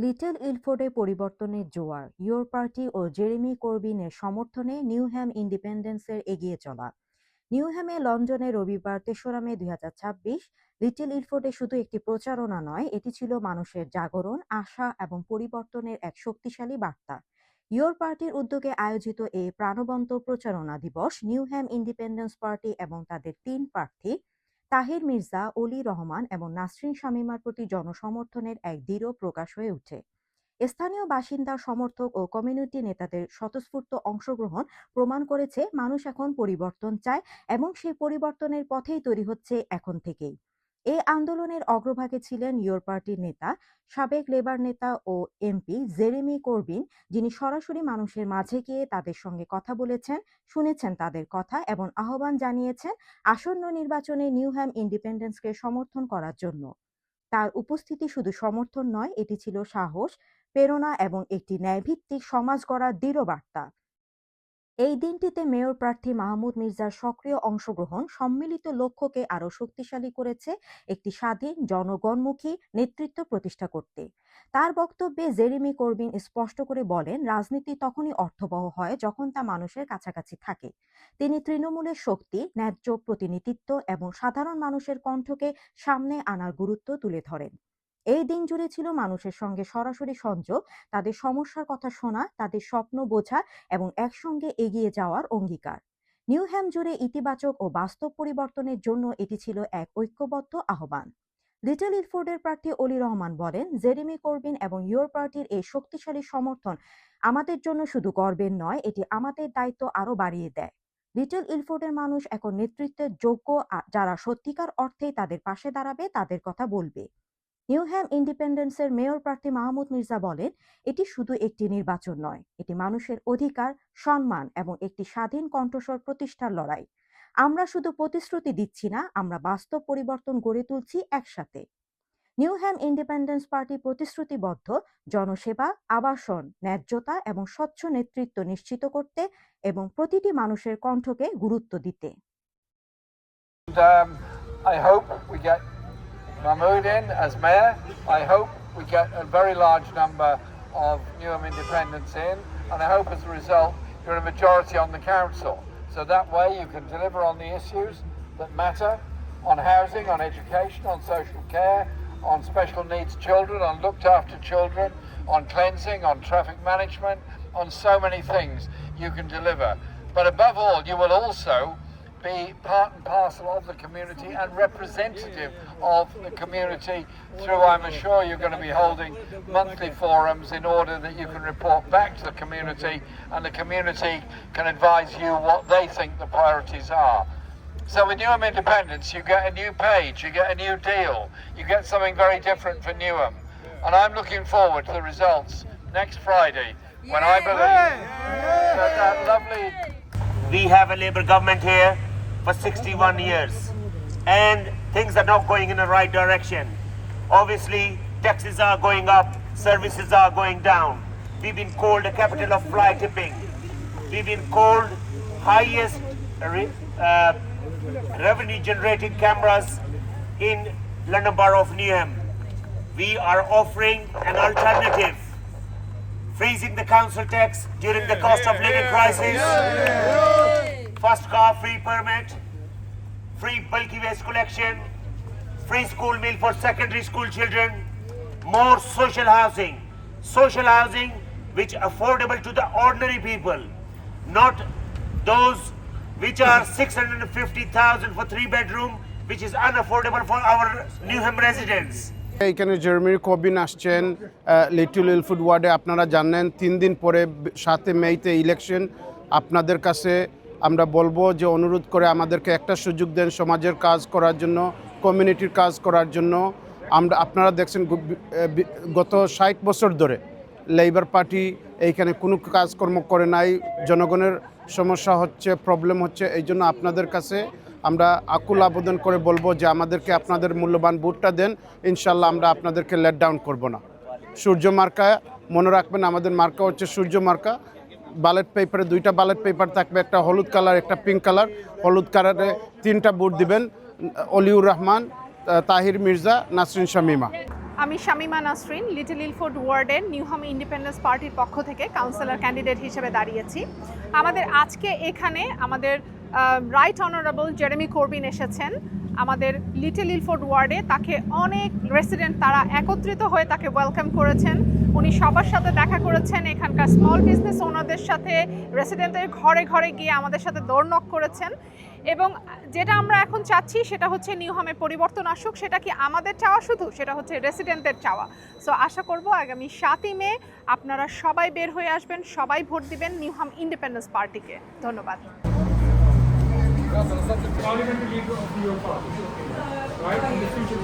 Little ইলফোর্ডে পরিবর্তনের জোয়ার, your party O Jeremy করবিনের সমর্থনে নিউহ্যাম ইন্ডিপেন্ডেন্সের এগিয়ে চলা। নিউহ্যামে লন্ডনে রবিবার ৩রা মে ২০২৬ লিটল ইলফোর্ডে শুধু একটি প্রচারণা নয়, এটি ছিল মানুষের জাগরণ, আশা এবং পরিবর্তনের এক শক্তিশালী বার্তা। ইয়োর পার্টির উদ্যোগে আয়োজিত এই প্রাণবন্ত প্রচারণা দিবস নিউহ্যাম ইন্ডিপেন্ডেন্স পার্টি এবং তাদের ৩ প্রার্থী তাহির মির্জা, অলি রহমান এবং নাসরিন শামীমার প্রতি জনসমর্থনের এক দৃঢ় প্রকাশ হয়ে ওঠে। স্থানীয় বাসিন্দা, সমর্থক ও কমিউনিটি নেতাদের স্বতঃস্ফূর্ত অংশগ্রহণ প্রমাণ করেছে মানুষ এখন পরিবর্তন চায় এবং সেই পরিবর্তনের পথেই তৈরি হচ্ছে এখন থেকেই। এই আন্দোলনের অগ্রভাগে ছিলেন ইয়োর পার্টির নেতা, সাবেক লেবার নেতা ও এমপি জেরেমি করবিন, যিনি সরাসরি মানুষের মাঝে গিয়ে তাদের সঙ্গে কথা বলেছেন, শুনেছেন তাদের কথা এবং আহ্বান জানিয়েছেন আসন্ন নির্বাচনে নিউহ্যাম ইন্ডিপেন্ডেন্সকে সমর্থন করার জন্য। তার উপস্থিতি শুধু সমর্থন নয়, এটি ছিল সাহস, প্রেরণা এবং একটি ন্যায়ভিত্তিক সমাজ গড়ার দৃঢ় বার্তা। এই দিনটিতে মেয়র প্রার্থী মাহমুদ মির্জার সক্রিয় অংশগ্রহণ সম্মিলিত লক্ষ্যকে আরও শক্তিশালী করেছে একটি স্বাধীন, জনগণমুখী নেতৃত্ব প্রতিষ্ঠা করতে। তার বক্তব্যে জেরেমি করবিন স্পষ্ট করে বলেন, রাজনীতি তখনই অর্থবহ হয় যখন তা মানুষের কাছাকাছি থাকে। তিনি তৃণমূলের শক্তি, ন্যায্য প্রতিনিধিত্ব এবং সাধারণ মানুষের কণ্ঠকে সামনে আনার গুরুত্ব তুলে ধরেন। এই দিন জুড়ে ছিল মানুষের সঙ্গে সরাসরি সংযোগ, তাদের সমস্যার কথা শোনা, তাদের স্বপ্ন বোঝা এবং একসঙ্গে এগিয়ে যাওয়ার অঙ্গীকার। নিউহ্যাম জুড়ে ইতিবাচক ও বাস্তব পরিবর্তনের জন্য এটি ছিল এক ঐক্যবদ্ধ আহ্বান। লিটল ইলফোর্ডের প্রার্থী অলি রহমান বলেন, জেরেমি করবিন এবং ইয়োর পার্টির এই শক্তিশালী সমর্থন আমাদের জন্য শুধু গর্বের নয়, এটি আমাদের দায়িত্ব আরও বাড়িয়ে দেয়। লিটল ইলফোর্ডের মানুষ এখন নেতৃত্বের যোগ্য, যারা সত্যিকার অর্থেই তাদের পাশে দাঁড়াবে, তাদের কথা বলবে। নিউহ্যাম ইন্ডিপেন্ডেন্সের মেয়র প্রার্থী মাহমুদ মির্জা বলেন, এটি শুধু একটি নির্বাচন নয়, এটি মানুষের অধিকার, সম্মান এবং একটি স্বাধীন কণ্ঠস্বর প্রতিষ্ঠার লড়াই। আমরা শুধু প্রতিশ্রুতি দিচ্ছি না, আমরা বাস্তব পরিবর্তন গড়ে তুলছি একসাথে। নিউহ্যাম ইন্ডিপেন্ডেন্স পার্টি প্রতিশ্রুতিবদ্ধ জনসেবা, আবাসন, ন্যায্যতা এবং স্বচ্ছ নেতৃত্ব নিশ্চিত করতে এবং প্রতিটি মানুষের কণ্ঠকে গুরুত্ব দিতে। I hope we get Mahmood in as mayor. I hope we get a very large number of Newham independents in, and I hope as a result you're a majority on the council. So that way you can deliver on the issues that matter, on housing, on education, on social care, on special needs children, on looked after children, on cleansing, on traffic management, on so many things you can deliver. But above all, you will also be part and parcel of the community and representative of the community through, I'm sure you're going to be holding monthly forums in order that you can report back to the community and the community can advise you what they think the priorities are. So with Newham Independence, you get a new page, you get a new deal, you get something very different for Newham. And I'm looking forward to the results next Friday when I believe that that lovely... We have a Labour government here for 61 years and things are not going in the right direction. Obviously, taxes are going up, services are going down. We've been called the capital of fly tipping. We've been called highest revenue generating cameras in London Borough of Newham. We are offering an alternative, freezing the council tax during the cost of living crisis, first car free permit, free bulky waste collection, free school meal for secondary school children, more social housing which affordable to the ordinary people, not those which are 650,000 for 3-bedroom, which is unaffordable for our Newham residents. এখানে Jeremy Corbyn আসছেন little Ilford ওয়ার্ডে। আপনারা জানেন 3 দিন পরে 7 মেতে election. আপনাদের কাছে আমরা বলবো যে অনুরোধ করে আমাদেরকে একটা সুযোগ দেন সমাজের কাজ করার জন্য, কমিউনিটির কাজ করার জন্য। আপনারা দেখছেন গত 60 বছর ধরে লেবার পার্টি এইখানে কোনো কাজকর্ম করে নাই। জনগণের সমস্যা হচ্ছে, প্রবলেম হচ্ছে। এই জন্য আপনাদের কাছে আমরা আকুল আবেদন করে বলবো যে আমাদেরকে আপনাদের মূল্যবান ভোটটা দেন। ইনশাল্লাহ আমরা আপনাদেরকে লেট ডাউন করব না। সূর্য মার্কা মনে রাখবেন, আমাদের মার্কা হচ্ছে সূর্য মার্কা। ব্যালট পেপারে 2টা ব্যালট পেপার থাকবে, একটা হলুদ কালার, একটা পিঙ্ক কালার। হলুদ কালারে 3টা ভোট দিবেন, অলিউর রহমান, তাহির মির্জা, নাসরিন শামীমা। আমি শামিমা নাসরিন লিটল ইলফোর্ড ওয়ার্ডের নিউহাম ইন্ডিপেন্ডেন্স পার্টির পক্ষ থেকে কাউন্সিলর ক্যান্ডিডেট হিসেবে দাঁড়িয়েছি। আমাদের আজকে এখানে আমাদের রাইট অনারেবল জেরেমি করবিন এসেছেন আমাদের লিটল ইলফোর্ড ওয়ার্ডে। তাকে অনেক রেসিডেন্ট তারা একত্রিত হয়ে তাকে ওয়েলকাম করেছেন। উনি সবার সাথে দেখা করেছেন, এখানকার স্মল বিজনেস ওনারদের সাথে, রেসিডেন্টের ঘরে ঘরে গিয়ে আমাদের সাথে দৌড় নক করেছেন। এবং যেটা আমরা এখন চাচ্ছি সেটা হচ্ছে নিউহামে পরিবর্তন আসুক। সেটা কি আমাদের চাওয়া শুধু, সেটা হচ্ছে রেসিডেন্টের চাওয়া। সো আশা করব আগামী 7ই মে আপনারা সবাই বের হয়ে আসবেন, সবাই ভোট দিবেন নিউহাম ইন্ডিপেন্ডেন্স পার্টিকে। ধন্যবাদ। Parliamentary leader of your party, right? In the future,